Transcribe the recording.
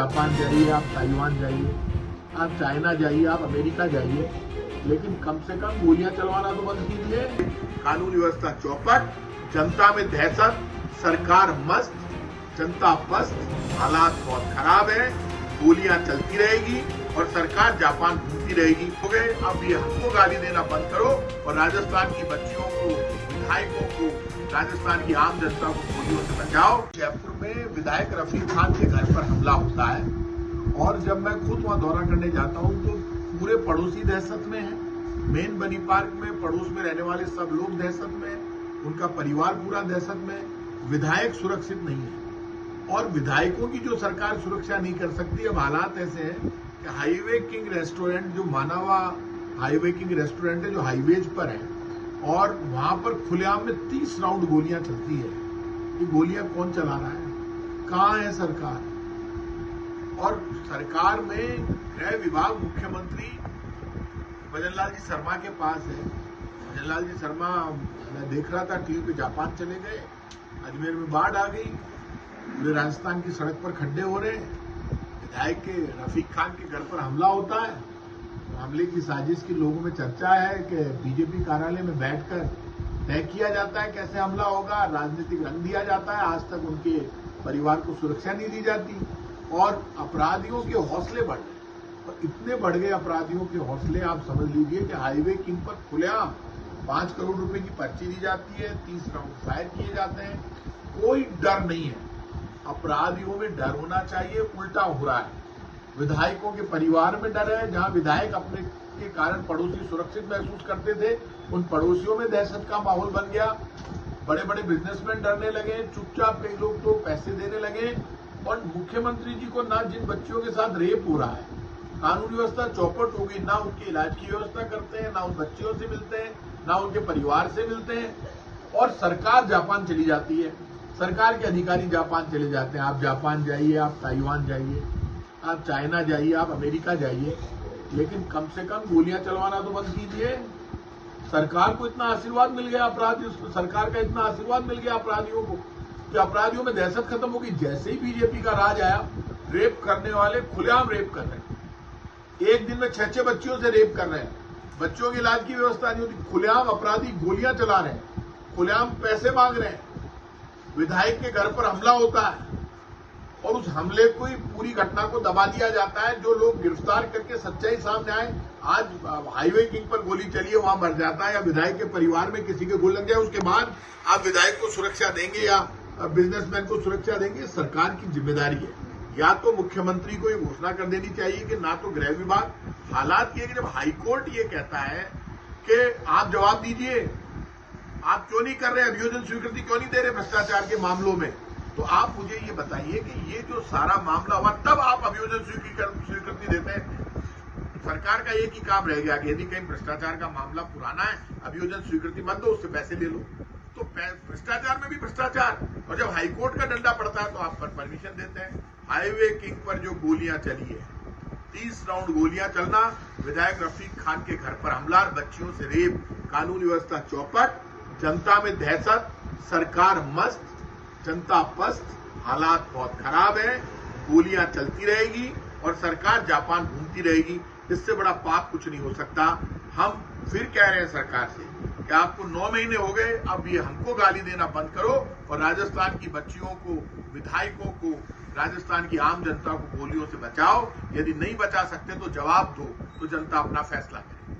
Japan जाइए, आप Taiwan जाइए, आप चाइना जाइए, आप अमेरिका जाइए, लेकिन कम से कम गोलियां चलवाना तो बंद कीजिए। कानून व्यवस्था चौपट, जनता में दहशत, सरकार मस्त, जनता पस्त, हालात बहुत खराब है, गोलियां चलती रहेगी और सरकार जापान घूमती रहेगी। हो गए, अब ये हमको गाली देना बंद करो और राजस्थान की बच्चियों को, विधायकों को, राजस्थान की आम जनता को गोलियों से बचाओ। जयपुर में विधायक रफीक खान के घर पर हमला होता है और जब मैं खुद वहां दौरा करने जाता हूं तो पूरे पड़ोसी दहशत में है। मेन बनी पार्क में पड़ोस में रहने वाले सब लोग दहशत में, उनका परिवार पूरा दहशत में, विधायक सुरक्षित नहीं है और विधायकों की जो सरकार सुरक्षा नहीं कर सकती। अब हालात ऐसे हैं कि हाईवे किंग रेस्टोरेंट, जो मानवा हाईवे किंग रेस्टोरेंट है, जो हाईवेज पर है और वहां पर खुलेआम में 30 राउंड गोलियां चलती है। ये गोलियां कौन चला रहा है? कहां है सरकार? और सरकार में गृह विभाग मुख्यमंत्री भजनलाल जी शर्मा के पास है। भजनलाल जी शर्मा, मैं देख रहा था टीवी पे, जापान चले गए, अजमेर में बाढ़ आ गई, पूरे राजस्थान की सड़क पर खड्डे हो रहे हैं, विधायक के रफीक खान के घर पर हमला होता है। हमले की साजिश की लोगों में चर्चा है कि बीजेपी कार्यालय में बैठकर तय किया जाता है कैसे हमला होगा, राजनीतिक रंग दिया जाता है। आज तक उनके परिवार को सुरक्षा नहीं दी जाती और अपराधियों के हौसले बढ़ गए और इतने बढ़ गए अपराधियों के हौसले, आप समझ लीजिए कि हाईवे किंग पर खुलेआम 5 करोड़ रुपए की पर्ची दी जाती है, 30 राउंड फायर किए जाते हैं, कोई डर नहीं है। अपराधियों में डर होना चाहिए, उल्टा हो रहा है। विधायकों के परिवार में डर है, जहां विधायक अपने के कारण पड़ोसी सुरक्षित महसूस करते थे, उन पड़ोसियों में दहशत का माहौल बन गया। बड़े बड़े बिजनेसमैन डरने लगे, चुपचाप कई लोग तो पैसे देने लगे। और मुख्यमंत्री जी को ना जिन बच्चियों के साथ रेप हो रहा है, कानून व्यवस्था चौपट हो गई, ना उनके इलाज की व्यवस्था करते हैं, ना उन बच्चियों से मिलते हैं, ना उनके परिवार से मिलते हैं और सरकार जापान चली जाती है। सरकार के अधिकारी जापान चले जाते हैं। आप जापान जाइए, आप ताइवान जाइए, आप चाइना जाइए, आप अमेरिका जाइए, लेकिन कम से कम गोलियां चलवाना तो बंद कीजिए। सरकार को इतना आशीर्वाद मिल गया, सरकार का इतना आशीर्वाद मिल गया अपराधियों को कि अपराधियों में दहशत खत्म हो गई। जैसे ही बीजेपी का राज आया, रेप करने वाले खुलेआम रेप कर रहे हैं, एक दिन में 6-6 बच्चियों से रेप कर रहे हैं, बच्चों के इलाज की व्यवस्था नहीं होती, खुलेआम अपराधी गोलियां चला रहे हैं, खुलेआम पैसे मांग रहे हैं, विधायक के घर पर हमला होता है और उस हमले को ही पूरी घटना को दबा दिया जाता है। जो लोग गिरफ्तार करके सच्चाई सामने आए, आज हाईवे किंग पर गोली चली है, वहां मर जाता है या विधायक के परिवार में किसी के गोली लग जाए, उसके बाद आप विधायक को सुरक्षा देंगे या बिजनेसमैन को सुरक्षा देंगे? सरकार की जिम्मेदारी है। या तो मुख्यमंत्री को ये घोषणा कर देनी चाहिए कि ना तो गृह विभाग, हालात ये कि जब हाईकोर्ट ये कहता है कि आप जवाब दीजिए, आप क्यों नहीं कर रहे, अभियोजन स्वीकृति क्यों नहीं दे रहे भ्रष्टाचार के मामलों में, तो आप मुझे ये बताइए कि ये जो सारा मामला हुआ तब आप अभियोजन स्वीकृति देते हैं। सरकार का एक ही काम रह गया कि यदि कहीं भ्रष्टाचार का मामला पुराना है, अभियोजन स्वीकृति मत दो, उससे पैसे ले लो। तो भ्रष्टाचार में भी भ्रष्टाचार, और जब हाईकोर्ट का डंडा पड़ता है तो आप पर परमिशन देते हैं। हाईवे किंग पर जो गोलियां चली है, 30 राउंड गोलियां चलना, विधायक रफीक खान के घर पर हमला, बच्चियों से रेप, कानून व्यवस्था चौपट, जनता में दहशत, सरकार मस्त, जनता पस्त, हालात बहुत खराब है, गोलियां चलती रहेगी और सरकार जापान घूमती रहेगी। इससे बड़ा पाप कुछ नहीं हो सकता। हम फिर कह रहे हैं सरकार से कि आपको 9 महीने हो गए, अब ये हमको गाली देना बंद करो और राजस्थान की बच्चियों को, विधायकों को, राजस्थान की आम जनता को गोलियों से बचाओ। यदि नहीं बचा सकते तो जवाब दो, तो जनता अपना फैसला करे।